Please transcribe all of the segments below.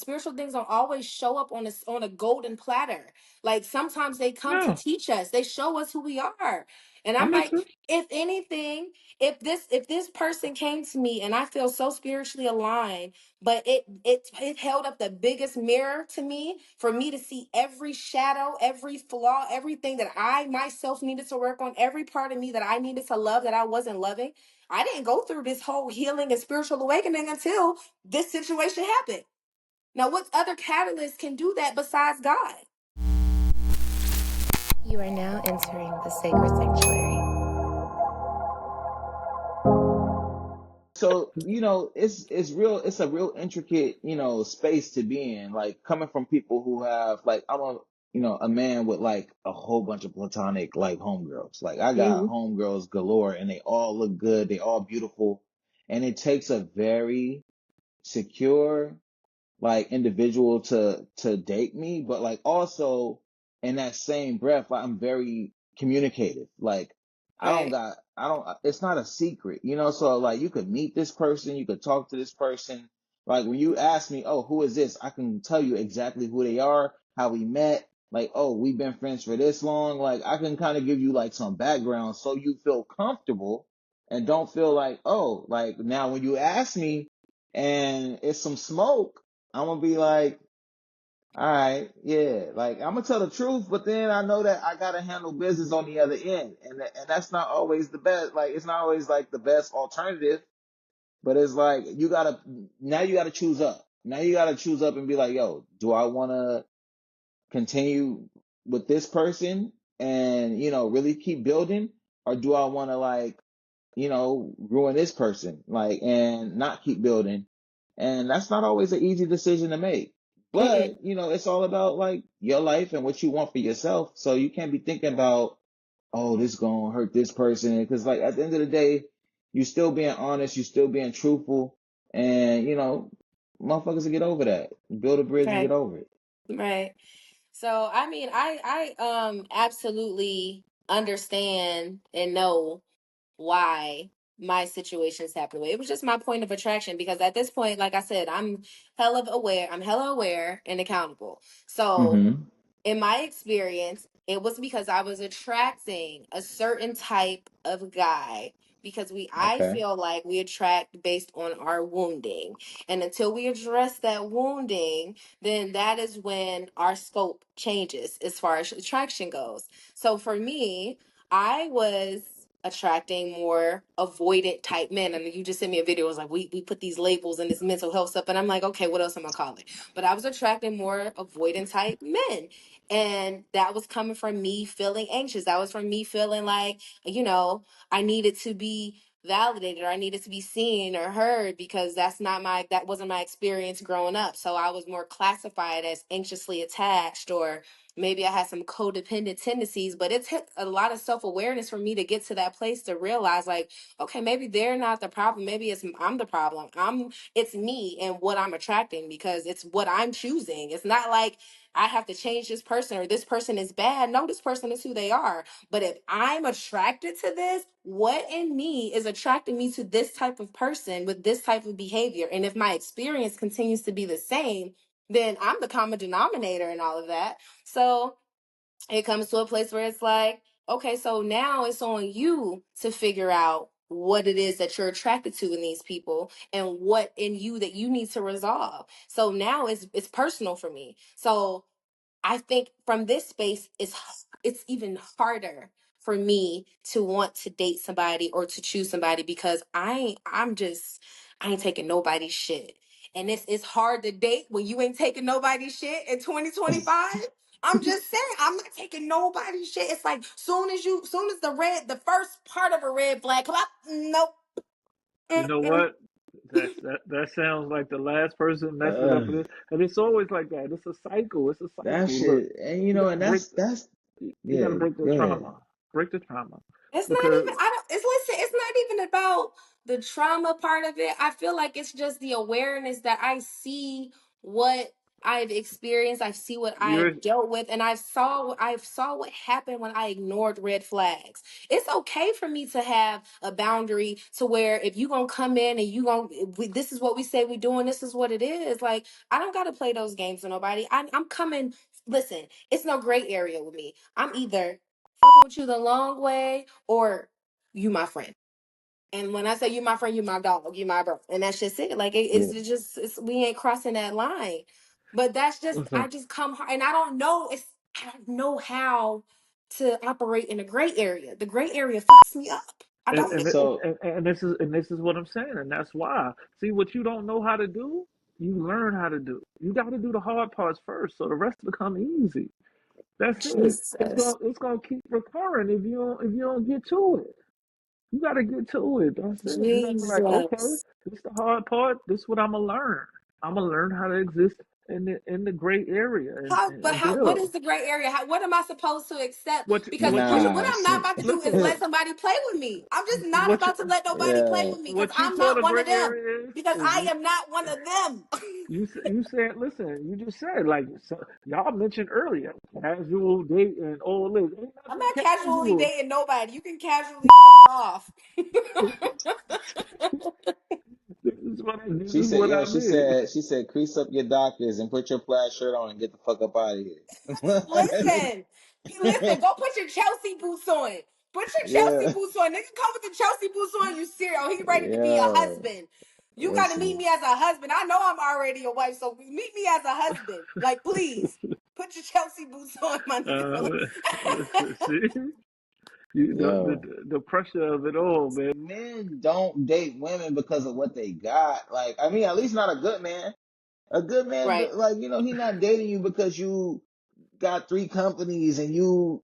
spiritual things don't always show up on a golden platter. Like sometimes they come to Yeah, teach us. They show us who we are. And that I'm makes like, sense. if anything, if this person came to me and I feel so spiritually aligned, but it held up the biggest mirror to me for me to see every shadow, every flaw, everything that I myself needed to work on, every part of me that I needed to love that I wasn't loving. I didn't go through this whole healing and spiritual awakening until this situation happened. Now, what other catalyst can do that besides God? You are now entering the sacred sanctuary. So, it's a real intricate, space to be in. Like coming from people who have like a man with like a whole bunch of platonic like homegirls. Like I got Mm-hmm. homegirls galore and they all look good, they all beautiful. And it takes a very secure like individual to date me, but like also in that same breath, like, I'm very communicative. Like Right. I don't, it's not a secret, so like you could meet this person, you could talk to this person. Like when you ask me, oh, who is this? I can tell you exactly who they are, how we met. Like, oh, we've been friends for this long. Like I can kind of give you like some background so you feel comfortable and don't feel like, oh, like now when you ask me and it's some smoke, I'm gonna be like, all right, yeah, like I'm gonna tell the truth, but then I know that I gotta handle business on the other end, and that's not always the best. Like it's not always like the best alternative, but it's like you gotta choose up. Now you gotta choose up and be like, yo, do I want to continue with this person and really keep building, or do I want to like ruin this person, like, and not keep building. And that's not always an easy decision to make. Mm-mm. But, it's all about like your life and what you want for yourself. So you can't be thinking about, oh, this gonna hurt this person. Cause like at the end of the day, you still being honest, you still being truthful, and motherfuckers will get over that. Build a bridge and get Right. over it. Right. So I mean, I absolutely understand and know why my situations happen the way. It was just my point of attraction because at this point, like I said, I'm hella aware and accountable. So Mm-hmm. in my experience, it was because I was attracting a certain type of guy because I Okay. feel like we attract based on our wounding. And until we address that wounding, then that is when our scope changes as far as attraction goes. So for me, I was attracting more avoidant type men. And you just sent me a video. It was like, we put these labels and this mental health stuff. And I'm like, okay, what else am I calling? But I was attracting more avoidant type men. And that was coming from me feeling anxious. That was from me feeling like, I needed to be validated or I needed to be seen or heard because that wasn't my experience growing up. So I was more classified as anxiously attached, or maybe I had some codependent tendencies, but it took a lot of self-awareness for me to get to that place to realize like, okay, maybe they're not the problem. Maybe I'm the problem. It's me and what I'm attracting because it's what I'm choosing. It's not like I have to change this person or this person is bad. No, this person is who they are. But if I'm attracted to this, what in me is attracting me to this type of person with this type of behavior? And if my experience continues to be the same, then I'm the common denominator in all of that. So it comes to a place where it's like, okay, so now it's on you to figure out what it is that you're attracted to in these people and what in you that you need to resolve. So now it's personal for me. So I think from this space it's even harder for me to want to date somebody or to choose somebody because I ain't taking nobody's shit. And it's hard to date when you ain't taking nobody's shit in 2025. I'm just saying, I'm not taking nobody's shit. It's like soon as the first part of a red flag come up, nope. You know Mm-mm. what? That sounds like the last person messing up uh, with it, and it's always like that. It's a cycle. It's a that cycle. Look, shit, and you gotta and break. You yeah. gotta break the Go ahead. trauma. Break the trauma, It's not because even I don't it's listen, it's not even about the trauma part of it. I feel like it's just the awareness that I see what I've experienced, I see what You're I've dealt with, and I saw what happened when I ignored red flags. It's okay for me to have a boundary to where if you gonna come in and this is what we say we doing, this is what it is. Like I don't gotta play those games with nobody. I'm coming. Listen, it's no gray area with me. I'm either fucking with you the long way or you my friend. And when I say you my friend, you my dog, you my bro, and that's just it. Like Yeah. it's just we ain't crossing that line. But that's just listen, I just come hard, and I don't know how to operate in a gray area. The gray area fucks me up. I and, don't. and So this is what I'm saying, and that's why. See what you don't know how to do, you learn how to do. You got to do the hard parts first, so the rest become easy. That's it. Jesus, It's gonna keep recurring if you don't get to it. You got to get to it. That's it. You got to be like, okay, Jesus. this is the hard part. This is what I'm gonna learn. I'm gonna learn how to exist in the gray area and What build. is the gray area? What am I supposed to accept? Because What you what nah, I'm not see, about to do is listen? let somebody play with me. I'm just not What you about to let nobody play yeah. with me because what you I'm call not a one of gray them. area Because is I am not one of them. you said, listen, you just said, like, so, y'all mentioned earlier, casual date and all this. Ain't I'm nothing not casually casual. dating nobody. You can casually fuck off. This She is said, what yo, I mean. she said, crease up your doctors and put your plaid shirt on and get the fuck up out of here. Listen, listen, go put your Chelsea boots on. Put your Chelsea Yeah, boots on. Nigga come with the Chelsea boots on, you serious. He ready to be a yo, husband. You gotta meet listen, me as a husband. I know I'm already a wife, so meet me as a husband. Like, please. Put your Chelsea boots on, my nigga. Uh, see, yo. the pressure of it all, man. Men don't date women because of what they got. Like, I mean, at least not a good man. A good man, Right. like, he not dating you because you got three companies and you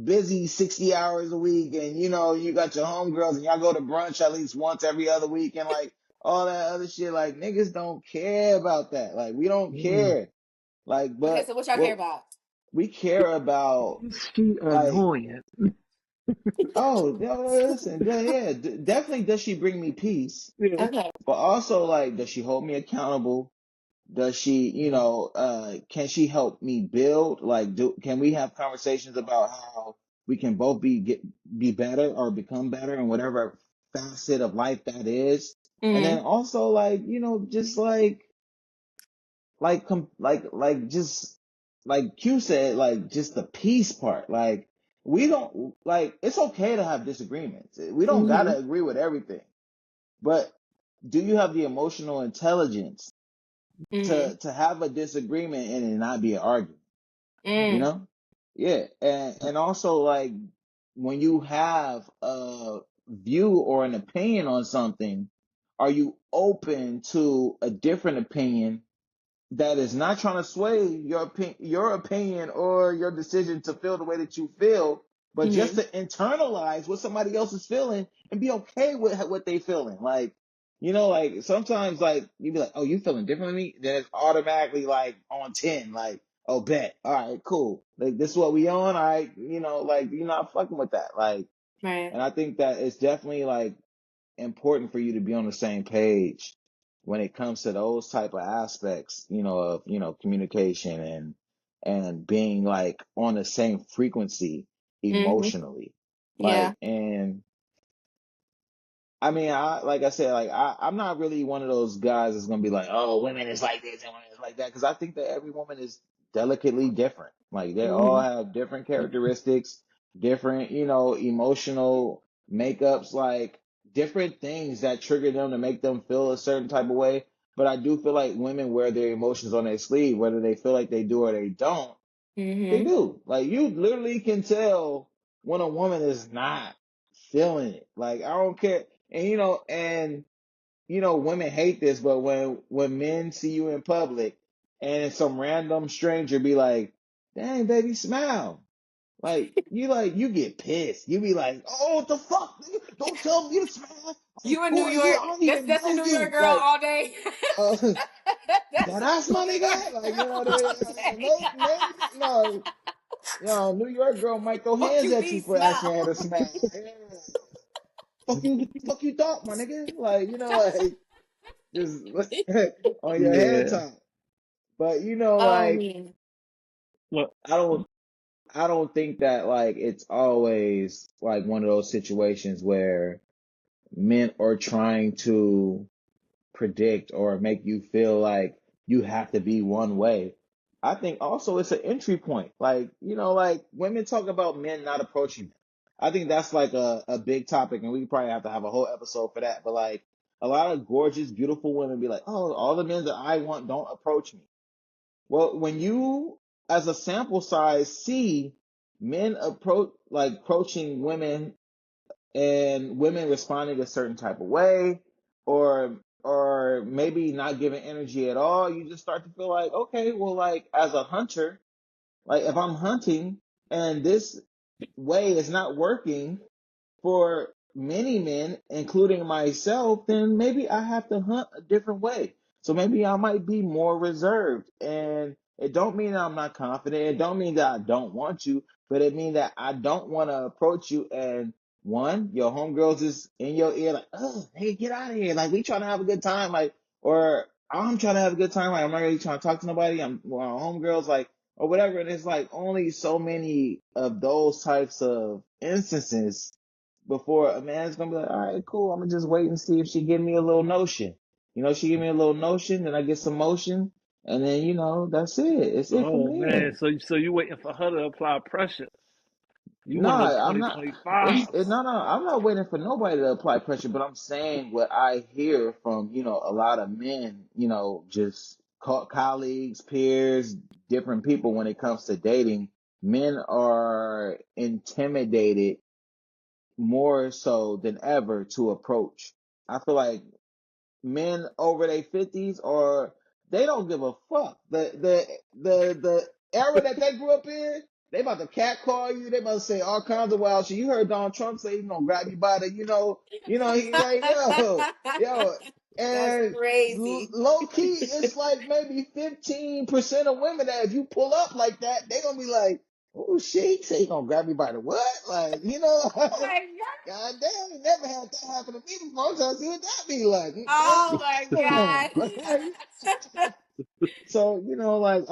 busy 60 hours a week and, you got your homegirls and y'all go to brunch at least once every other week and like all that other shit. Like, niggas don't care about that. Like, we don't Mm. care. Like, Okay, but so what y'all care what about? we care about, Is she like, annoying? oh, yo, listen, yeah, definitely does she bring me peace? Yeah. Okay. But also, like, does she hold me accountable? Does she, can she help me build? Like, can we have conversations about how we can both be better or become better in whatever facet of life that is? And then Mm-hmm. also, like, just just like Q said, like just the peace part. Like, we don't like. It's okay to have disagreements. We don't Mm-hmm. gotta agree with everything, but do you have the emotional intelligence Mm-hmm. to have a disagreement and it not be an argument, you Mm. know? Yeah. And also, like, when you have a view or an opinion on something, are you open to a different opinion that is not trying to sway your opinion or your decision to feel the way that you feel, but just Mm-hmm. to internalize what somebody else is feeling and be okay with what they feeling. Like, like sometimes, like, you be like, oh, you feeling different than me? Then it's automatically like on 10, like, oh, bet. All right, cool. Like, this is what we on. All right. Like, you're not fucking with that. Like, Right. and I think that it's definitely like important for you to be on the same page when it comes to those type of aspects, of, communication and being like on the same frequency Mm-hmm. emotionally. Yeah. Like, and I mean, like I said, like I'm not really one of those guys that's gonna be like, oh, women is like this and women is like that, because I think that every woman is delicately different. Like, they all Mm-hmm. have different characteristics, different, emotional makeups, like different things that trigger them to make them feel a certain type of way. But I do feel like women wear their emotions on their sleeve, whether they feel like they do or they don't. They Mm-hmm. do. Like, you literally can tell when a woman is not feeling it. Like, I don't care. And women hate this, but when men see you in public and some random stranger be like, "Dang, baby, smile." Like, you get pissed. You be like, "Oh, what the fuck? Nigga? Don't tell me to smile. Like, You in who New are you? York. I don't That's even that's a know New York you." girl Like, all day. uh, That's that a ass, my New York nigga. Like, girl all day. maybe, New York girl might throw Fuck hands you, at you me for asking smile. her to smile. Yeah. Fuck you thought, my nigga. Like, like, just on your head Yeah. top. But you know, Oh like man. Well, I don't I don't think that like it's always like one of those situations where men are trying to predict or make you feel like you have to be one way. I think also it's an entry point. Like, you know, like women talk about men not approaching them. I think that's like a big topic, and we probably have to have a whole episode for that. But like a lot of gorgeous, beautiful women be like, oh, all the men that I want don't approach me. Well, when you, as a sample size, see men approaching women and women responding a certain type of way, or maybe not giving energy at all, you just start to feel like, okay, well, like as a hunter, like if I'm hunting and this way is not working for many men, including myself, then maybe I have to hunt a different way. So maybe I might be more reserved. And it don't mean that I'm not confident. It don't mean that I don't want you, but it means that I don't want to approach you. And one, your homegirls is in your ear like, oh, hey, get out of here. Like we trying to have a good time. Like, or I'm trying to have a good time. Like I'm not really trying to talk to nobody. I'm well, homegirls like, or whatever. And it's like only so many of those types of instances before a man's gonna be like, all right, cool. I'm gonna just wait and see if she give me a little notion. You know, she give me a little notion, then I get some motion, and then you know that's it. It's it for oh man, men. so you waiting for her to apply pressure? You No, one of those I'm not. 2025s. No, no. I'm not waiting for nobody to apply pressure, but I'm saying what I hear from a lot of men. Just colleagues, peers, different people when it comes to dating. Men are intimidated more so than ever to approach. I feel like men over their 50s or they don't give a fuck. The era that they grew up in, they about to catcall you. They about to say all kinds of wild shit. You heard Donald Trump say he's gonna grab you by the, he like, yo, That's and crazy. low key, it's like maybe 15% of women that if you pull up like that, they gonna be like, oh shit, he say he gonna grab me by the what? Like, Oh like, my God. God damn, he never had that happen to me before. I'm trying to see what that be like. Turn Oh me my on. God. So, like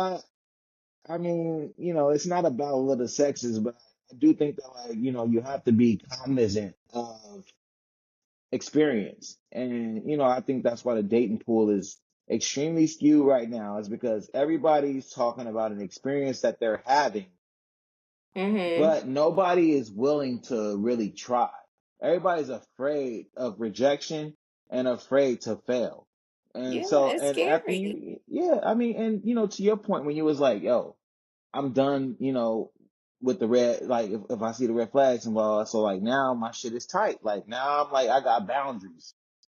I mean, it's not about the sexes, but I do think that like, you have to be cognizant of experience. And, I think that's why the dating pool is extremely skewed right now, is because everybody's talking about an experience that they're having, Mm-hmm. but nobody is willing to really try. Everybody's afraid of rejection and afraid to fail. And Yeah, so, it's and after scary. you, yeah, I mean, and to your point when you was like, yo, I'm done, with the red, like if I see the red flags involved, so like now my shit is tight. Like now I'm like, I got boundaries.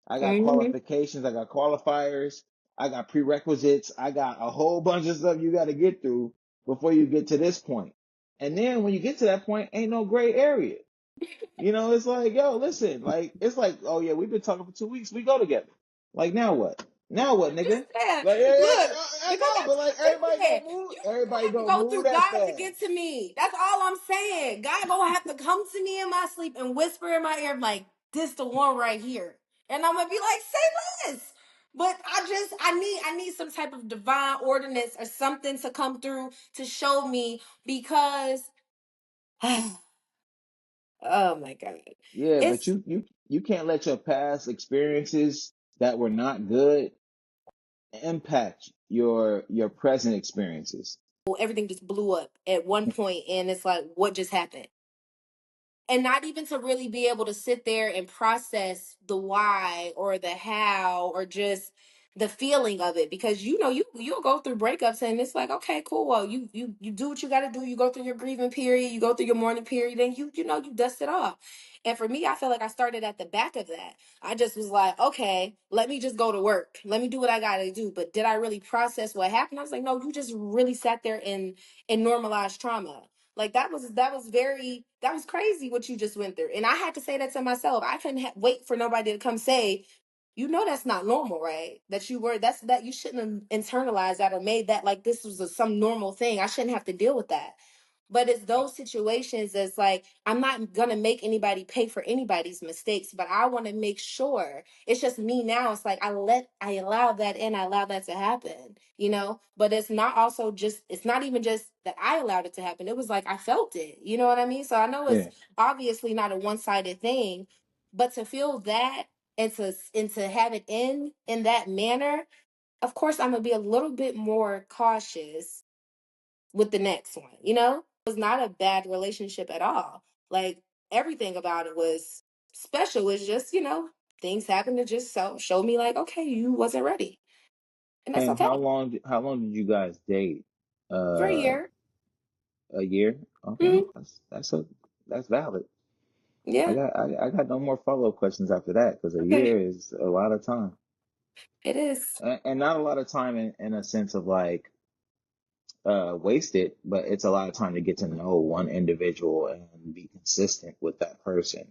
I got Mm-hmm. qualifications, I got qualifiers, I got prerequisites, I got a whole bunch of stuff you got to get through before you get to this point. And then when you get to that point, ain't no gray area. It's like, yo, listen, like, it's like, oh yeah, we've been talking for 2 weeks, we go together. Like, now what? Now what, nigga? Just that. Like, yeah, yeah, Look, I because know, that's but like, what I just said. everybody You don't don't have to go move through that God to get to fast. me. That's all I'm saying. God gonna have to come to me in my sleep and whisper in my ear like, "This the one right here," and I'm gonna be like, "Say less." But I need some type of divine ordinance or something to come through to show me because oh my God, Yeah, but it's you can't let your past experiences that were not good impact your present experiences. everything just blew up at one point, and it's like, what just happened? And not even to really be able to sit there and process the why or the how or just the feeling of it, because you'll go through breakups and it's like, okay, cool, well, you do what you got to do. You go through your grieving period, you go through your mourning period, and you dust it off. And for me, I feel like I started at the back of that. I just was like, okay, let me just go to work, let me do what I got to do. But did I really process what happened? I was like, no, you just really sat there and normalized trauma. Like that was crazy what you just went through. And I had to say that to myself. I couldn't wait for nobody to come say, that's not normal, right? That you shouldn't have internalized that or made that like this was some normal thing. I shouldn't have to deal with that. But it's those situations that's like, I'm not gonna make anybody pay for anybody's mistakes, but I want to make sure. It's just me now. It's like I allow that in, I allow that to happen, you know? But it's not also just, it's not even just that I allowed it to happen. It was like I felt it. You know what I mean? So I know it's Yeah. obviously not a one-sided thing, but to feel that and to have it in that manner, of course I'm gonna be a little bit more cautious with the next one, you know? It was not a bad relationship at all. Like everything about it was special. It's just, you know, things happened to just show me like, okay, you wasn't ready. And that's And okay. how long did you guys date? For a Uh, year. a year? Okay, Mm, that's valid. I yeah, got I got no more follow-up questions after that because a okay. year is a lot of time. It is. And not a lot of time in a sense of like wasted, but it's a lot of time to get to know one individual and be consistent with that person.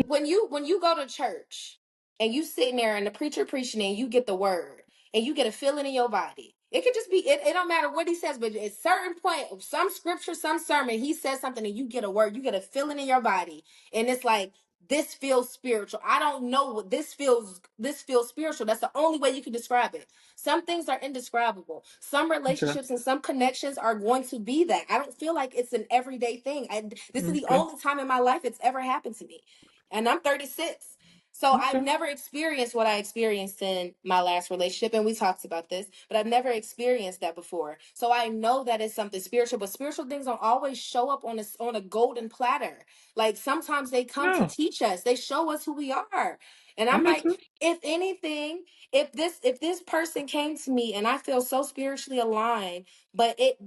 When you go to church and you sitting there and the preacher preaching and you get the word and you get a feeling in your body. It could just be it don't matter what he says, but at certain point, some scripture, some sermon, he says something and you get a word, you get a feeling in your body, and it's like this feels spiritual. I don't know what this feels spiritual. That's the only way you can describe it. Some things are indescribable. Some Okay. relationships and some connections are going to be that. I don't feel like it's an everyday thing. This is the Okay. only time in my life it's ever happened to me, and I'm 36. So I've Okay. never experienced what I experienced in my last relationship, and we talked about this, but I've never experienced that before. So I know that it's something spiritual, but spiritual things don't always show up on a golden platter. Like sometimes they come to Yeah, teach us. They show us who we are. And I'm I'm like, into. if anything, if this person came to me and I feel so spiritually aligned, but it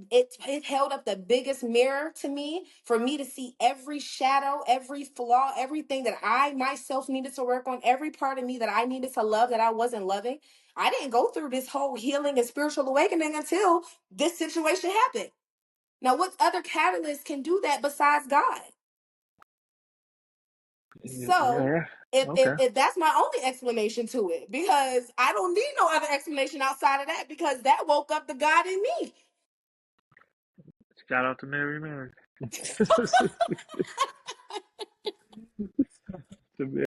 held up the biggest mirror to me for me to see every shadow, every flaw, everything that I myself needed to work on, every part of me that I needed to love that I wasn't loving. I didn't go through this whole healing and spiritual awakening until this situation happened. Now, what other catalyst can do that besides God? So Yeah. if, if Okay. if that's my only explanation to it, because I don't need no other explanation outside of that, because that woke up the God in me. Shout out to Mary Mary.